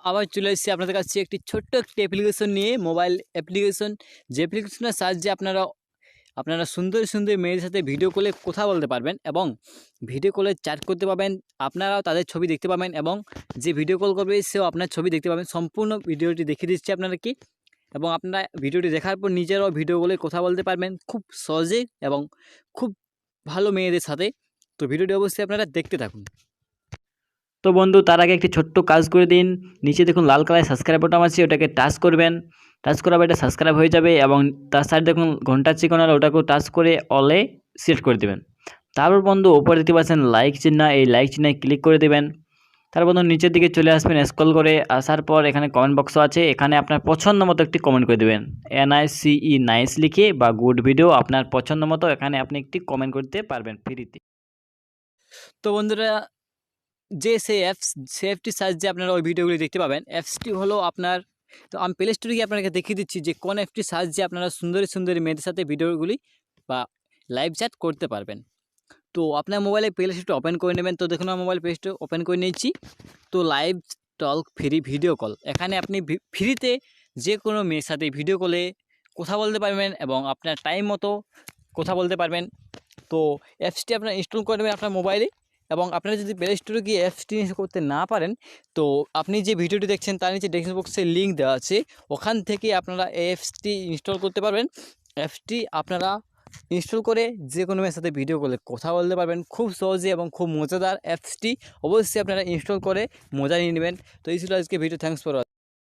আবার চলে এসেছি আপনাদের কাছে একটি ছোট্ট একটি অ্যাপ্লিকেশন নিয়ে, মোবাইল অ্যাপ্লিকেশন। যে অ্যাপ্লিকেশনের সাহায্যে আপনারা আপনারা সুন্দর সুন্দর মেয়েদের সাথে ভিডিও কলে কথা বলতে পারবেন এবং ভিডিও কলে চ্যাট করতে পারবেন। আপনারাও তাদের ছবি দেখতে পাবেন এবং যে ভিডিও কল করবে সেও আপনার ছবি দেখতে পাবেন। সম্পূর্ণ ভিডিওটি দেখিয়ে দিচ্ছি আপনারা কি, এবং আপনারা ভিডিওটি দেখার পর নিজেরাও ভিডিও কলে কথা বলতে পারবেন খুব সহজে এবং খুব ভালো মেয়েদের সাথে। তো ভিডিওটি অবশ্যই আপনারা দেখতে থাকুন। তো বন্ধু, তার আগে একটি ছোট্ট কাজ করে দিন। নিচে দেখুন লাল কালার সাবস্ক্রাইব বাটন আছে, ওটাকে টাচ করবেন। টাচ করার পর এটা সাবস্ক্রাইব হয়ে যাবে এবং তার সাইড দেখুন ঘন্টার চিকন আর ওটাকেও টাচ করে অলে সিলেক্ট করে দেবেন। তারপর বন্ধু উপরে দেখতে পাচ্ছেন লাইক চিহ্ন, এই লাইক চিহ্নে ক্লিক করে দেবেন। তারপর বন্ধু নিচের দিকে চলে আসবেন, স্ক্রল করে আসার পর এখানে কমেন্ট বক্স আছে, এখানে আপনার পছন্দ মতো একটি কমেন্ট করে দেবেন। NICE নাইস লিখে বা গুড ভিডিও আপনার পছন্দ মতো এখানে আপনি একটি কমেন্ট করতে পারবেন ফ্রিতে। তো বন্ধুরা, যে সেই অ্যাপসটির সাহায্যে আপনারা ওই ভিডিওগুলি দেখতে পাবেন। অ্যাপসটি হলো আপনার, তো আমি প্লে স্টোরে গিয়ে আপনাকে দেখিয়ে দিচ্ছি যে কোন অ্যাপটির সাহায্যে আপনারা সুন্দরী সুন্দরী মেয়েদের সাথে ভিডিওগুলি বা লাইভ চ্যাট করতে পারবেন। তো আপনার মোবাইলে প্লে স্টোরটা ওপেন করে নেবেন। তো দেখুন আমার মোবাইল প্লে স্টোর ওপেন করে নিয়েছি। তো লাইভ টক ফ্রি ভিডিও কল, এখানে আপনি ফ্রিতে যে কোনো মেয়ের সাথে ভিডিও কলে কথা বলতে পারবেন এবং আপনার টাইম মতো কথা বলতে পারবেন। তো অ্যাপসটি আপনারা ইনস্টল করে নেবেন আপনার মোবাইলে, এবং আপনারা যদি প্লে স্টোরে গিয়ে অ্যাপসটি ইনস্টল করতে না পারেন, তো আপনি যে ভিডিওটি দেখছেন তার নিচে ডেসক্রিপশন বক্সে লিঙ্ক দেওয়া আছে, ওখান থেকে আপনারা অ্যাপসটি ইনস্টল করতে পারবেন। অ্যাপসটি আপনারা ইনস্টল করে যে কোনো মেয়ের সাথে ভিডিও কলে কথা বলতে পারবেন খুব সহজে এবং খুব মজাদার। অ্যাপসটি অবশ্যই আপনারা ইনস্টল করে মজা নিয়ে নেবেন। তো এই ছিল আজকে ভিডিও। Thanks for watching.